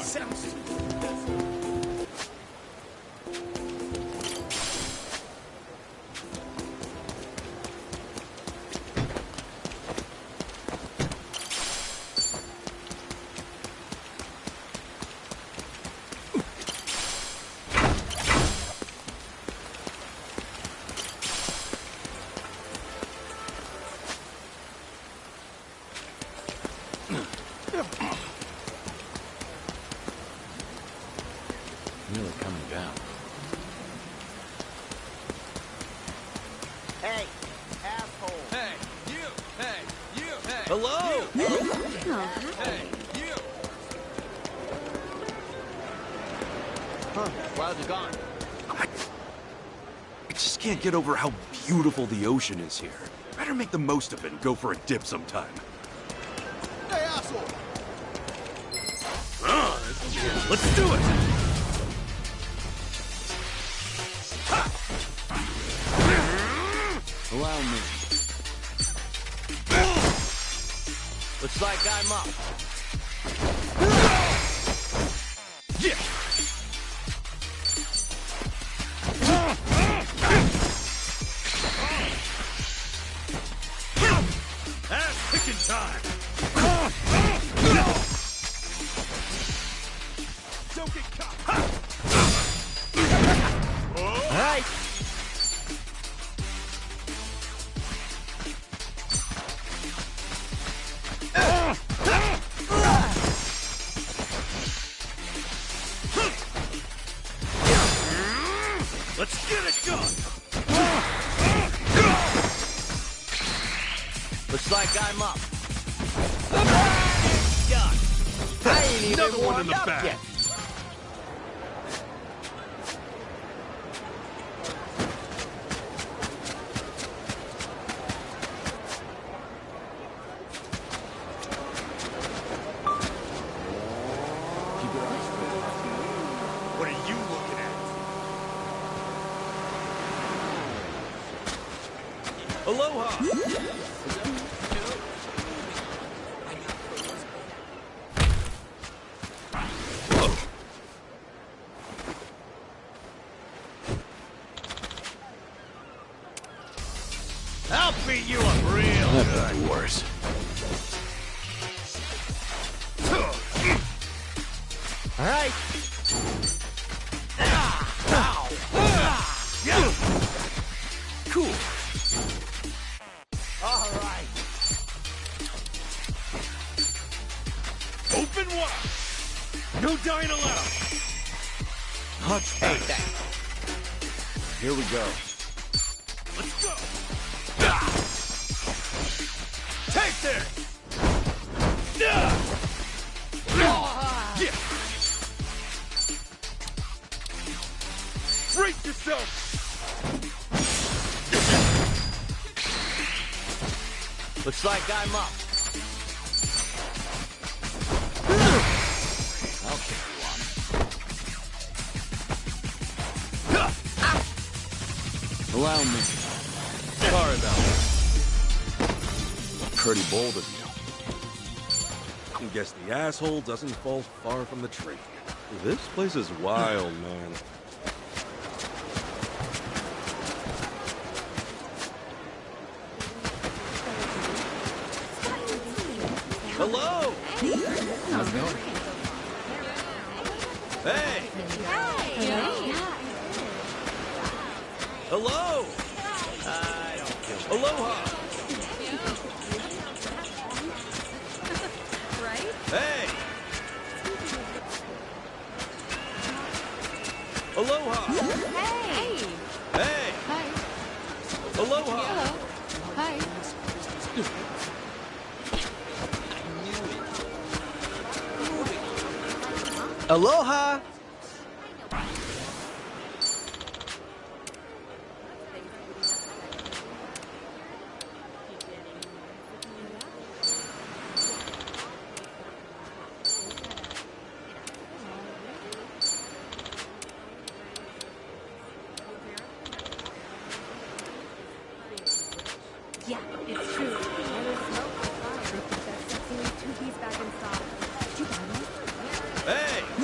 sounds... Really coming down. Hey, asshole. Hey, you! Hey, you! Hey! Hello! You. Oh, Hey, you! Huh, why was it gone? I just can't get over how beautiful the ocean is here. Better make the most of it and go for a dip sometime. Hey, asshole! Let's do it! Allow me. Looks like I'm up. Yeah! Ass kicking time! Don't get caught! All right. Let's get it done! Looks like I'm up. Done. I ain't even Another one in warmed the up bag. yet. What are you looking at? Aloha. I'll beat you up real good. That could be worse. All right. Cool. All right. Open wide. No dying allowed. Much better. Here we go. Let's go. Take this. Yeah. Brace yourself. Looks like I'm up. I'll kick you on. Allow me. Sorry about it. Pretty bold of you. I guess the asshole doesn't fall far from the tree. This place is wild, man. Hello. how's it going? Hey. Hello. I don't feel. Aloha. Right? Hey. Aloha. Hey! Hey. Hi. Aloha. Hello. Hi. Aloha. Yeah, it's true. That sexy two-piece back in stock. Did you buy one? Hey.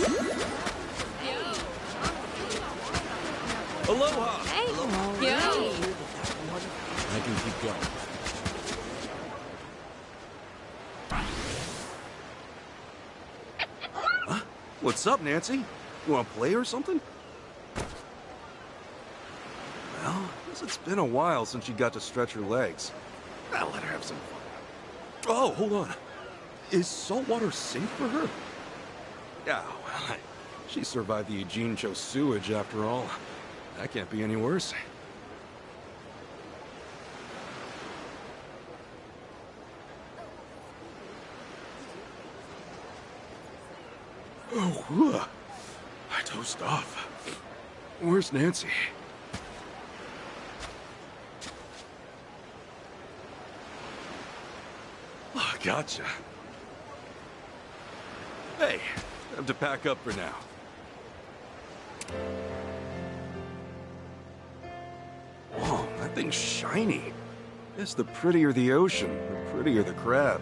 Aloha! Hey. Yo. I can keep going. What's up, Nancy? You want to play or something? Well, guess it's been a while since she got to stretch her legs. I'll let her have some fun. Oh, hold on. Is saltwater safe for her? Yeah, well, she survived the Ijincho sewage after all. That can't be any worse. Oh, whew. I dozed off. Where's Nancy? Oh, gotcha. Hey, I have to pack up for now. Whoa, that thing's shiny. Guess the prettier the ocean, the prettier the crab.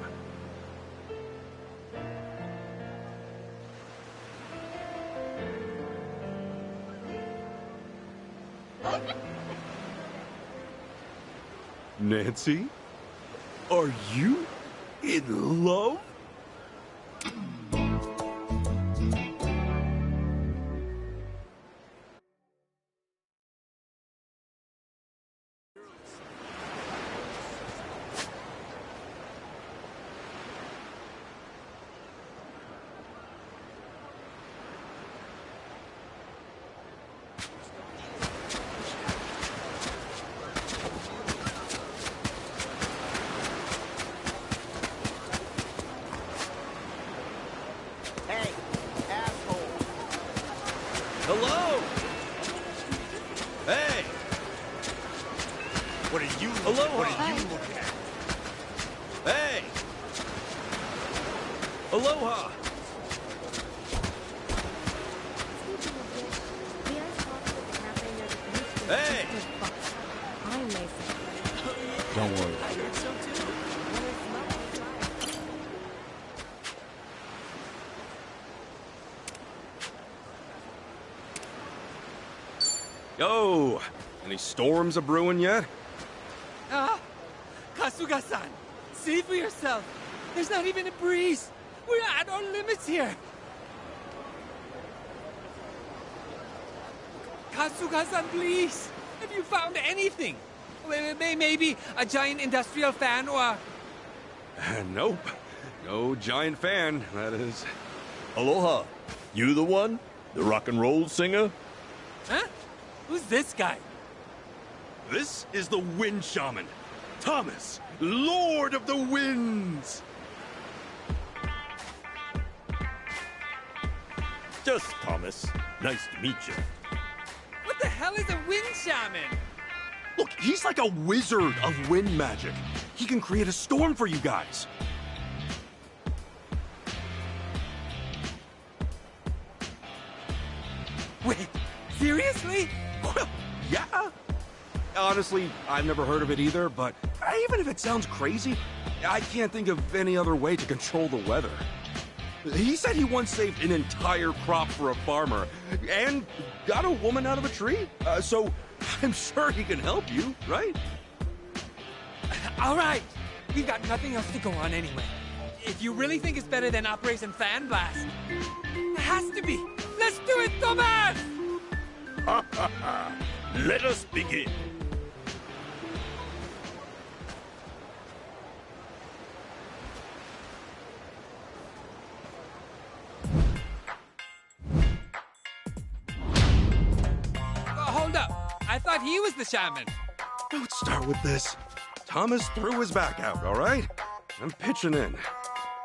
Nancy? Are you in love? Hey, asshole. Hello! Hey! What are you? Aloha! What are you looking at? Hey! Aloha! Hey! I'm Mason. Don't worry. Yo! Any storms a-brewing yet? Ah! Kasuga-san! See for yourself! There's not even a breeze! We're at our limits here! Kasuga-san, please! Have you found anything? Maybe a giant industrial fan or... Nope. No giant fan, that is. Aloha. You the one? The rock and roll singer? Huh? Who's this guy? This is the Wind Shaman. Thomas, Lord of the Winds! Just Thomas. Nice to meet you. What the hell is a wind shaman? Look, he's like a wizard of wind magic. He can create a storm for you guys. Wait, seriously? Well, yeah. Honestly, I've never heard of it either, but even if it sounds crazy, I can't think of any other way to control the weather. He said he once saved an entire crop for a farmer and got a woman out of a tree. So I'm sure he can help you, right? All right, we've got nothing else to go on anyway. If you really think it's better than Operation Fan Blast, it has to be. Let's do it, Thomas! Let us begin. Hold up. I thought he was the shaman. Don't start with this. Thomas threw his back out, all right? I'm pitching in.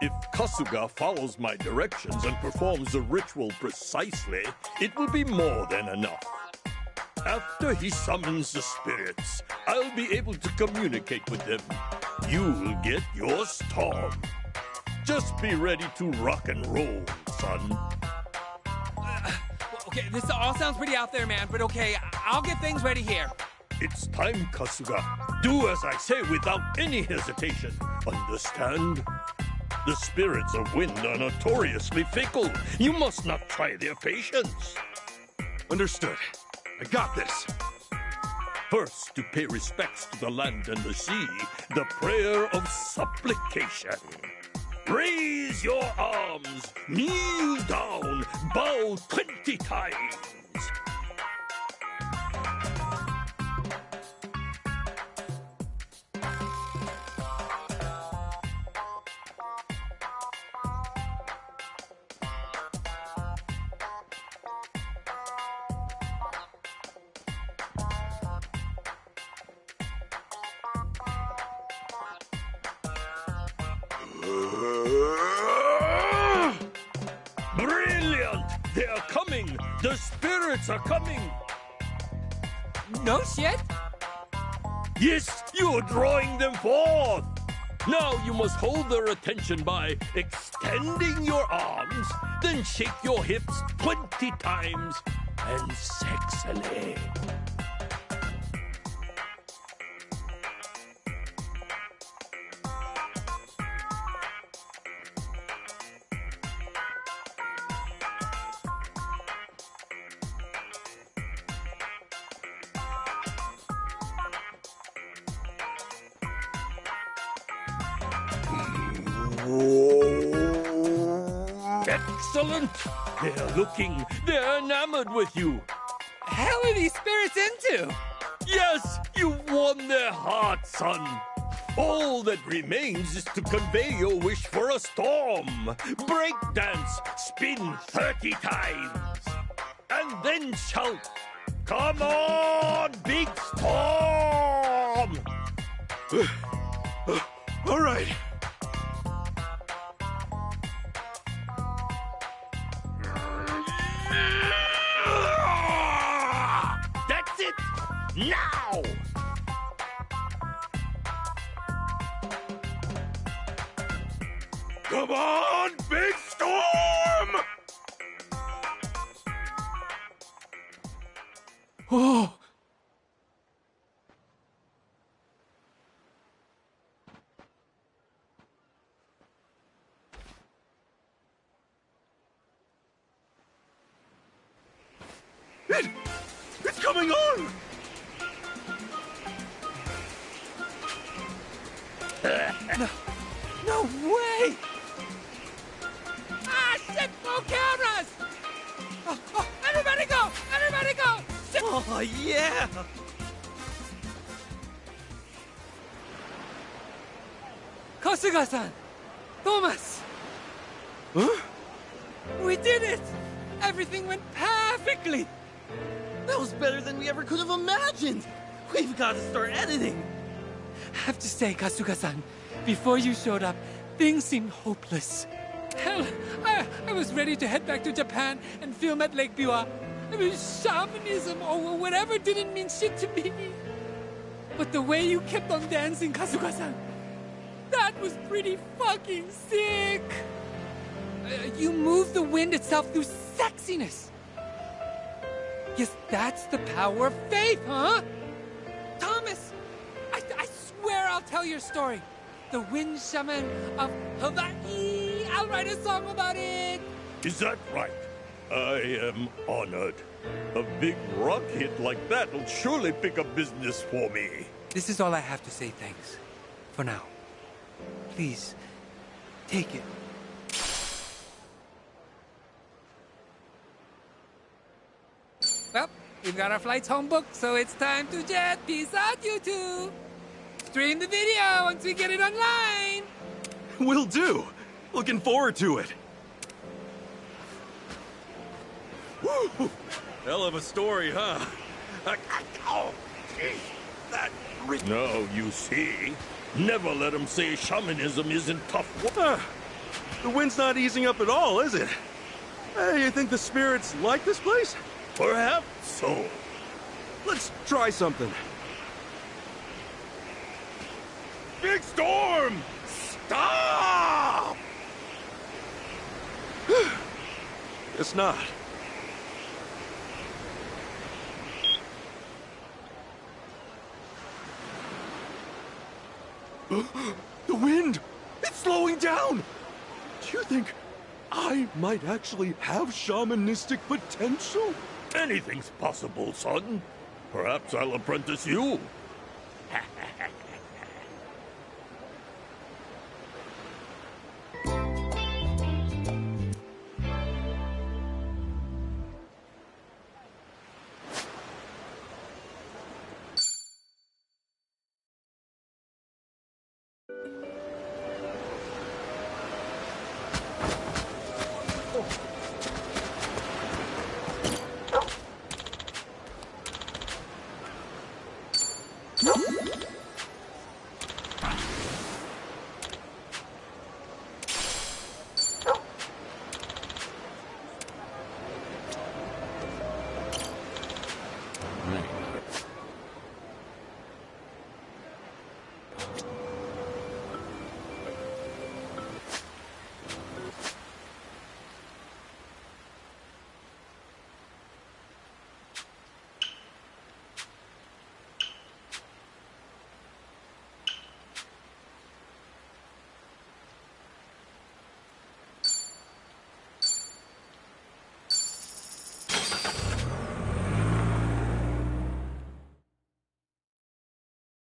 If Kasuga follows my directions and performs the ritual precisely, it will be more than enough. After he summons the spirits, I'll be able to communicate with them. You'll get your storm. Just be ready to rock and roll, son. Okay, this all sounds pretty out there, man, but okay, I'll get things ready here. It's time, Kasuga. Do as I say without any hesitation. Understand? The spirits of wind are notoriously fickle. You must not try their patience. Understood. I got this. First, to pay respects to the land and the sea, the prayer of supplication. Raise your arms, kneel down, bow 20 times. Brilliant! They are coming! The spirits are coming! No shit? Yes, you are drawing them forth! Now you must hold their attention by extending your arms, then shake your hips 20 times and sexily. Excellent! They're looking. They're enamored with you. Hell are these spirits into? Yes, you've won their hearts, son. All that remains is to convey your wish for a storm. Break dance, spin 30 times, and then shout, "Come on, big storm!" All right. That's it! Now! Come on, big storm! Oh. It's coming on! No way! Ah, shit! No cameras! Oh, everybody go! Everybody go! Shit! Oh, yeah! Kasuga-san! Thomas! Huh? We did it! Everything went perfectly! That was better than we ever could have imagined! We've got to start editing! I have to say, Kasuga-san, before you showed up, things seemed hopeless. Hell, I was ready to head back to Japan and film at Lake Biwa. I mean, shamanism or whatever didn't mean shit to me. But the way you kept on dancing, Kasuga-san, that was pretty fucking sick. You moved the wind itself through sexiness. Yes, that's the power of faith, huh? Thomas, I swear I'll tell your story. The Wind Shaman of Hawaii. I'll write a song about it. Is that right? I am honored. A big rock hit like that will surely pick up business for me. This is all I have to say, thanks. For now. Please, take it. Well, we've got our flights home booked, so it's time to jet. Peace out, you two. Stream the video once we get it online. Will do. Looking forward to it. Woo! Hell of a story, huh? Oh, geez, that... No, you see. Never let them say shamanism isn't tough. The wind's not easing up at all, is it? Hey, you think the spirits like this place? Perhaps so. Let's try something. Big storm! Stop! It's not. The wind! It's slowing down! You think I might actually have shamanistic potential? Anything's possible, son. Perhaps I'll apprentice you.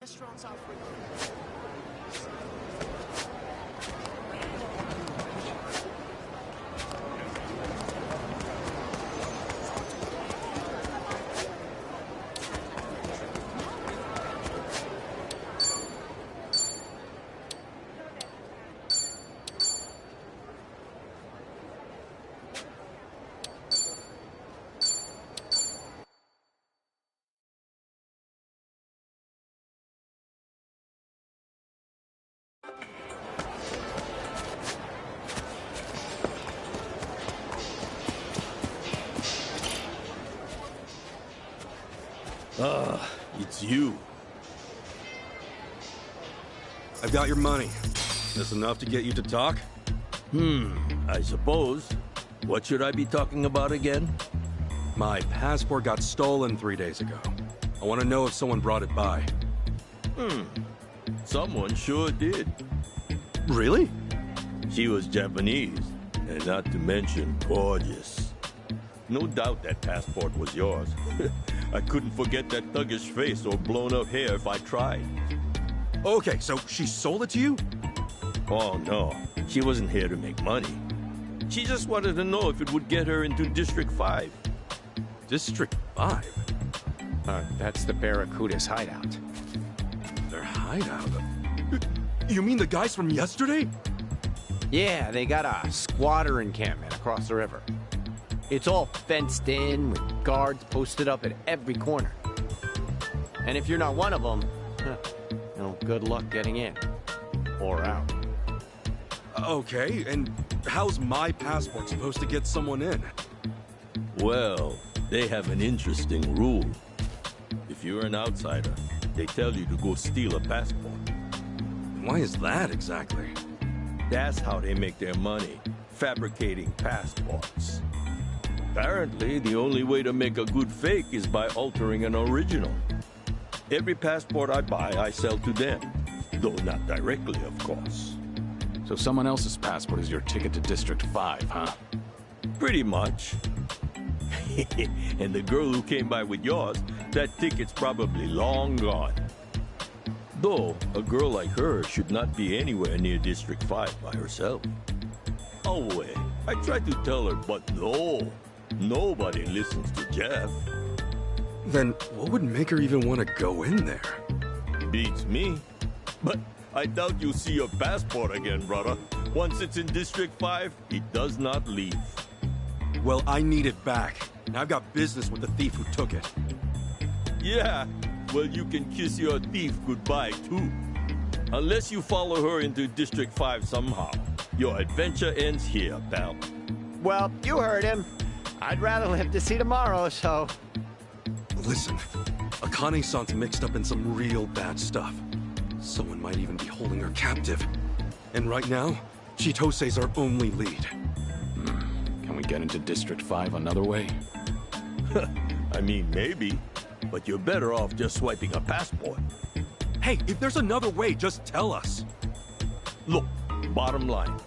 Restaurants offering. Ah, it's you. I've got your money. This enough to get you to talk? I suppose. What should I be talking about again? My passport got stolen 3 days ago. I want to know if someone brought it by. Someone sure did. Really? She was Japanese, and not to mention gorgeous. No doubt that passport was yours. I couldn't forget that thuggish face or blown-up hair if I tried. Okay, so she sold it to you? Oh, no. She wasn't here to make money. She just wanted to know if it would get her into District 5. District 5? That's the Barracuda's hideout. Their hideout? You mean the guys from yesterday? Yeah, they got a squatter encampment across the river. It's all fenced in with guards posted up at every corner. And if you're not one of them, good luck getting in. Or out. Okay, and how's my passport supposed to get someone in? Well, they have an interesting rule. If you're an outsider, they tell you to go steal a passport. Why is that exactly? That's how they make their money, fabricating passports. Apparently, the only way to make a good fake is by altering an original. Every passport I buy, I sell to them. Though not directly, of course. So someone else's passport is your ticket to District 5, huh? Pretty much. And the girl who came by with yours, that ticket's probably long gone. Though, a girl like her should not be anywhere near District 5 by herself. Oh, wait. I tried to tell her, but no. Nobody listens to Jeff. Then what would make her even want to go in there? Beats me. But I doubt you'll see your passport again, brother. Once it's in District 5, it does not leave. Well, I need it back. And I've got business with the thief who took it. Yeah, well, you can kiss your thief goodbye, too. Unless you follow her into District 5 somehow. Your adventure ends here, pal. Well, you heard him. I'd rather live to see tomorrow, so... Listen, Akane-san's mixed up in some real bad stuff. Someone might even be holding her captive. And right now, Chitose's our only lead. Can we get into District 5 another way? I mean, maybe. But you're better off just swiping a passport. Hey, if there's another way, just tell us. Look, bottom line.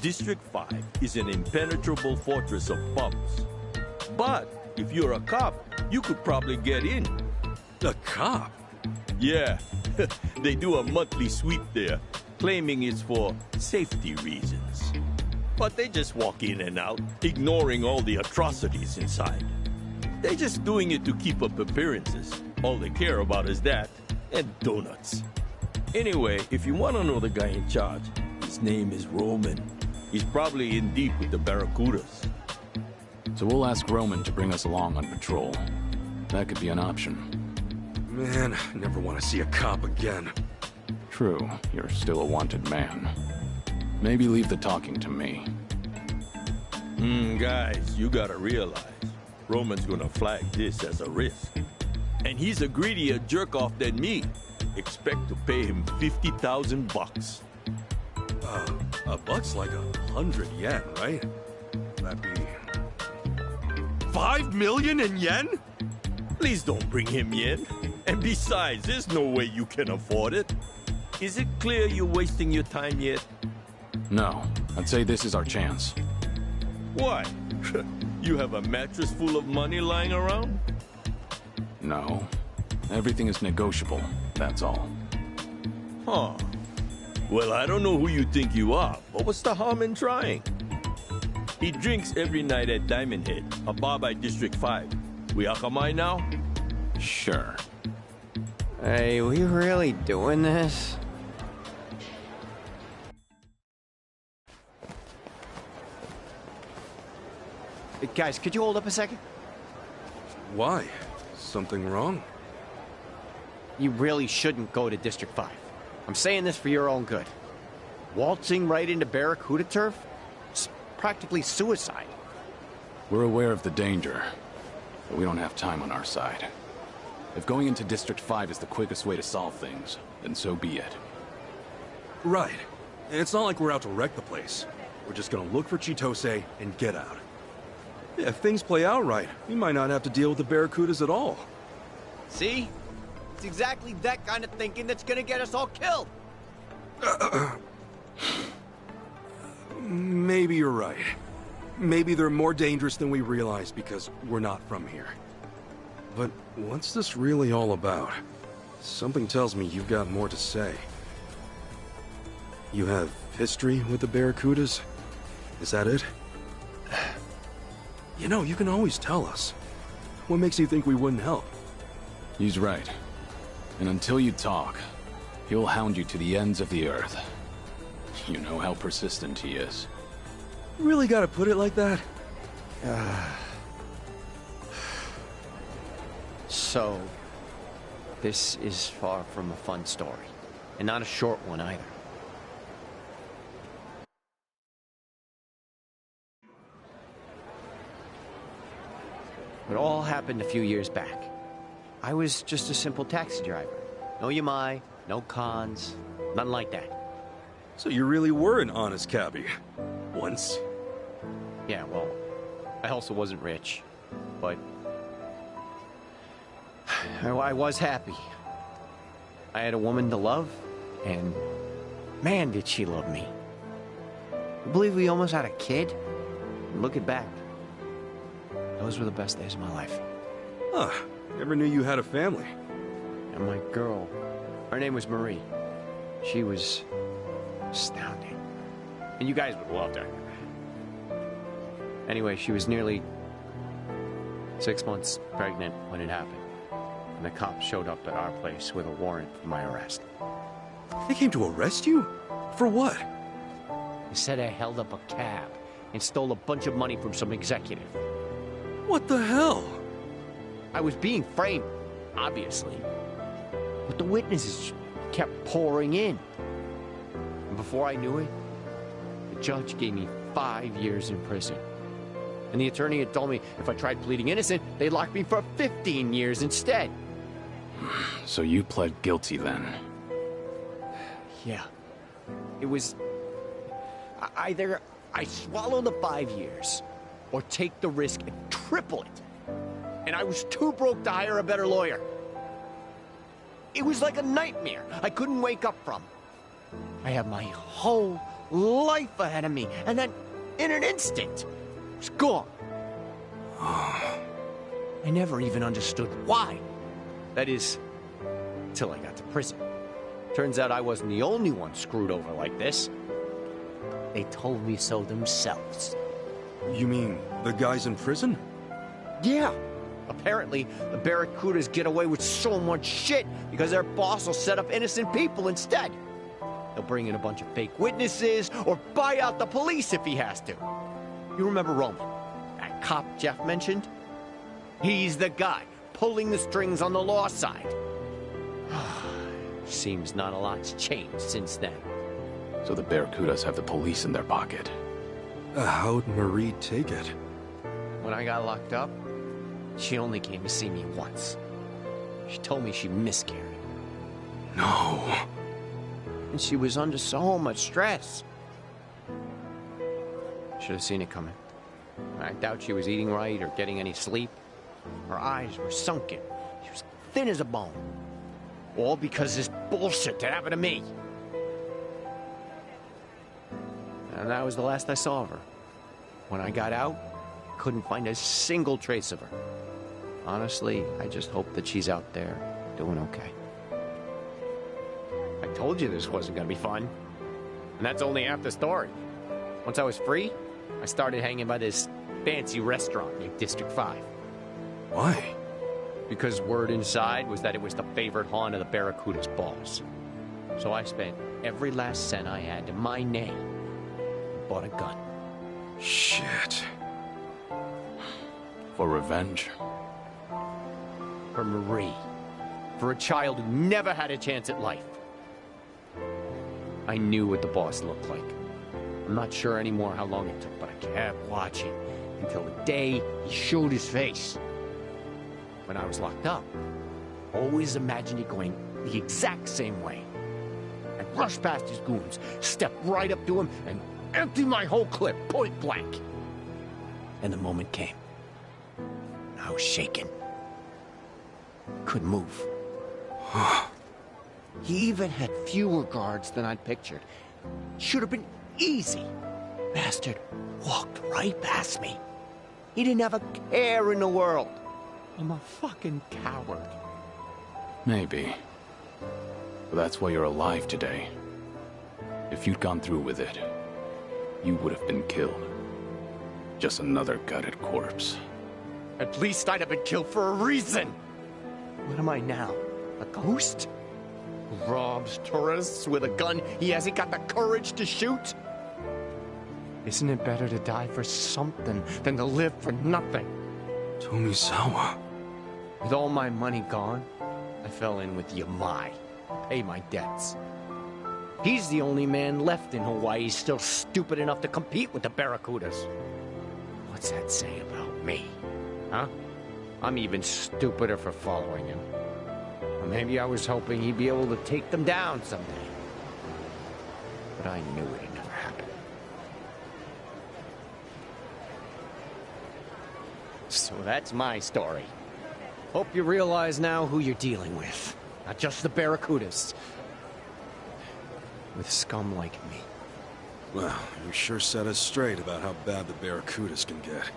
District 5 is an impenetrable fortress of bums. But if you're a cop, you could probably get in. A cop? Yeah, they do a monthly sweep there, claiming it's for safety reasons. But they just walk in and out, ignoring all the atrocities inside. They're just doing it to keep up appearances. All they care about is that, and donuts. Anyway, if you want to know the guy in charge, his name is Roman. He's probably in deep with the Barracudas. So we'll ask Roman to bring us along on patrol. That could be an option. Man, I never want to see a cop again. True, you're still a wanted man. Maybe leave the talking to me. Guys, you gotta realize, Roman's gonna flag this as a risk. And he's a greedier jerk-off than me. Expect to pay him 50,000 bucks. A buck's like 100 yen, right? That'd be... 5 million in yen? Please don't bring him yen. And besides, there's no way you can afford it. Is it clear you're wasting your time yet? No, I'd say this is our chance. Why? You have a mattress full of money lying around? No. Everything is negotiable, that's all. Huh. Well, I don't know who you think you are, but what's the harm in trying? He drinks every night at Diamond Head, a bar by District 5. We Akamai now? Sure. Hey, we really doing this? Hey, guys, could you hold up a second? Why? Something wrong? You really shouldn't go to District 5. I'm saying this for your own good. Waltzing right into Barracuda turf? It's practically suicide. We're aware of the danger, but we don't have time on our side. If going into District 5 is the quickest way to solve things, then so be it. Right. And it's not like we're out to wreck the place. We're just gonna look for Chitose and get out. Yeah, if things play out right, we might not have to deal with the Barracudas at all. See? It's exactly that kind of thinking that's gonna get us all killed. Maybe you're right. Maybe they're more dangerous than we realize because we're not from here. But what's this really all about? Something tells me you've got more to say. You have history with the Barracudas? Is that it? You know, you can always tell us. What makes you think we wouldn't help? He's right. And until you talk, he'll hound you to the ends of the earth. You know how persistent he is. Really gotta put it like that? So, this is far from a fun story. And not a short one either. It all happened a few years back. I was just a simple taxi driver. No Yamai, no cons, nothing like that. So you really were an honest cabbie. Once. Yeah, well, I also wasn't rich, but I was happy. I had a woman to love, and man, did she love me. I believe we almost had a kid. And looking back, those were the best days of my life. Huh. Never knew you had a family. And my girl, her name was Marie. She was astounding. And you guys would love her. Anyway, she was nearly 6 months pregnant when it happened. And the cops showed up at our place with a warrant for my arrest. They came to arrest you? For what? They said I held up a cab and stole a bunch of money from some executive. What the hell? I was being framed, obviously. But the witnesses kept pouring in. And before I knew it, the judge gave me 5 years in prison. And the attorney had told me if I tried pleading innocent, they'd lock me for 15 years instead. So you pled guilty then? Yeah. It was either I swallow the 5 years or take the risk and triple it. And I was too broke to hire a better lawyer. It was like a nightmare I couldn't wake up from. I had my whole life ahead of me, and then, in an instant, it's gone. I never even understood why. That is, till I got to prison. Turns out I wasn't the only one screwed over like this. They told me so themselves. You mean the guys in prison? Yeah. Apparently, the Barracudas get away with so much shit because their boss will set up innocent people instead. He'll bring in a bunch of fake witnesses or buy out the police if he has to. You remember Roman, that cop Jeff mentioned? He's the guy pulling the strings on the law side. Seems not a lot's changed since then. So the Barracudas have the police in their pocket. How'd Marie take it? When I got locked up, she only came to see me once. She told me she miscarried. No. And she was under so much stress. Should have seen it coming. I doubt she was eating right or getting any sleep. Her eyes were sunken. She was thin as a bone. All because of this bullshit that happened to me. And that was the last I saw of her. When I got out, couldn't find a single trace of her. Honestly, I just hope that she's out there doing okay. I told you this wasn't gonna be fun. And that's only half the story. Once I was free, I started hanging by this fancy restaurant named District 5. Why? Because word inside was that it was the favorite haunt of the Barracuda's boss. So I spent every last cent I had to my name and bought a gun. Shit. For revenge? For Marie. For a child who never had a chance at life. I knew what the boss looked like. I'm not sure anymore how long it took, but I kept watching until the day he showed his face. When I was locked up, I always imagined it going the exact same way. I'd rush past his goons, step right up to him, and empty my whole clip, point blank. And the moment came. I was shaking. Couldn't move. He even had fewer guards than I'd pictured. Should have been easy. Bastard walked right past me. He didn't have a care in the world. I'm a fucking coward. Maybe. But that's why you're alive today. If you'd gone through with it, you would have been killed. Just another gutted corpse. At least I'd have been killed for a reason. What am I now? A ghost? Who robs tourists with a gun he hasn't got the courage to shoot? Isn't it better to die for something than to live for nothing? Tomizawa. With all my money gone, I fell in with Yamai. Pay my debts. He's the only man left in Hawaii still stupid enough to compete with the Barracudas. What's that say about me? Huh? I'm even stupider for following him. Or maybe I was hoping he'd be able to take them down someday. But I knew it'd never happen. So that's my story. Hope you realize now who you're dealing with. Not just the Barracudas. With scum like me. Well, you sure set us straight about how bad the Barracudas can get.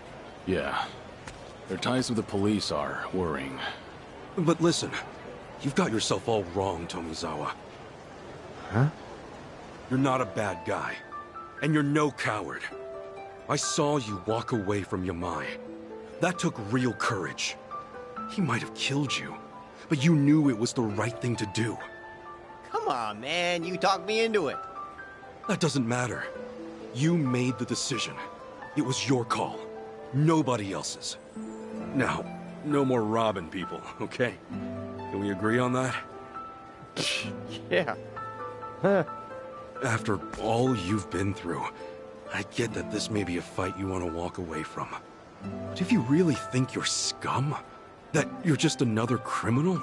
Yeah. Their ties with the police are worrying. But listen, you've got yourself all wrong, Tomizawa. Huh? You're not a bad guy. And you're no coward. I saw you walk away from Yamai. That took real courage. He might have killed you, but you knew it was the right thing to do. Come on, man. You talked me into it. That doesn't matter. You made the decision. It was your call. Nobody else's. Now, no more robbing people, okay? Can we agree on that? Yeah. Huh. After all you've been through, I get that this may be a fight you want to walk away from. But if you really think you're scum, that you're just another criminal,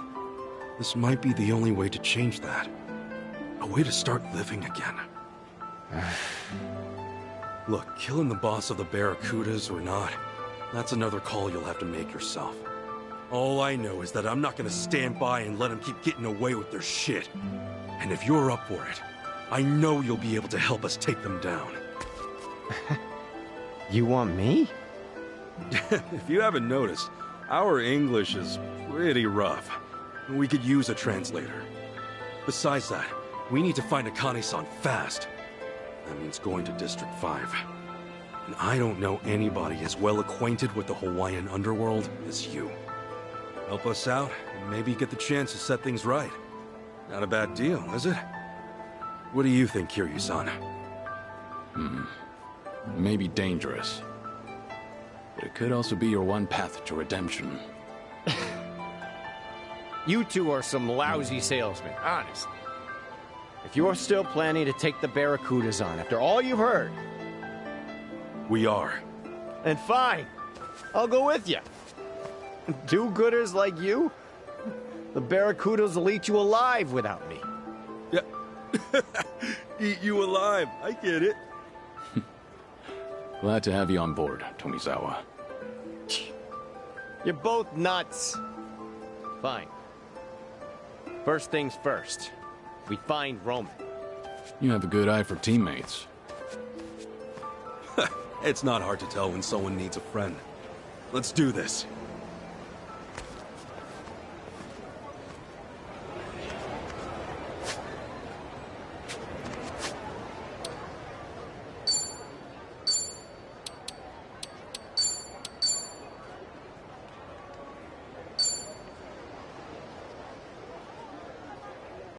this might be the only way to change that. A way to start living again. Look, killing the boss of the Barracudas or not, that's another call you'll have to make yourself. All I know is that I'm not gonna stand by and let them keep getting away with their shit. And if you're up for it, I know you'll be able to help us take them down. You want me? If you haven't noticed, our English is pretty rough. We could use a translator. Besides that, we need to find Akane-san fast. That means going to District 5. And I don't know anybody as well acquainted with the Hawaiian underworld as you. Help us out, and maybe get the chance to set things right. Not a bad deal, is it? What do you think, Kiryu-san? Maybe dangerous. But it could also be your one path to redemption. You two are some lousy salesmen, honestly. If you're still planning to take the Barracudas on after all you've heard... We are. And fine. I'll go with you. Do-gooders like you? The Barracudas will eat you alive without me. Yeah. Eat you alive. I get it. Glad to have you on board, Tomizawa. You're both nuts. Fine. First things first. We find Roman. You have a good eye for teammates. It's not hard to tell when someone needs a friend. Let's do this.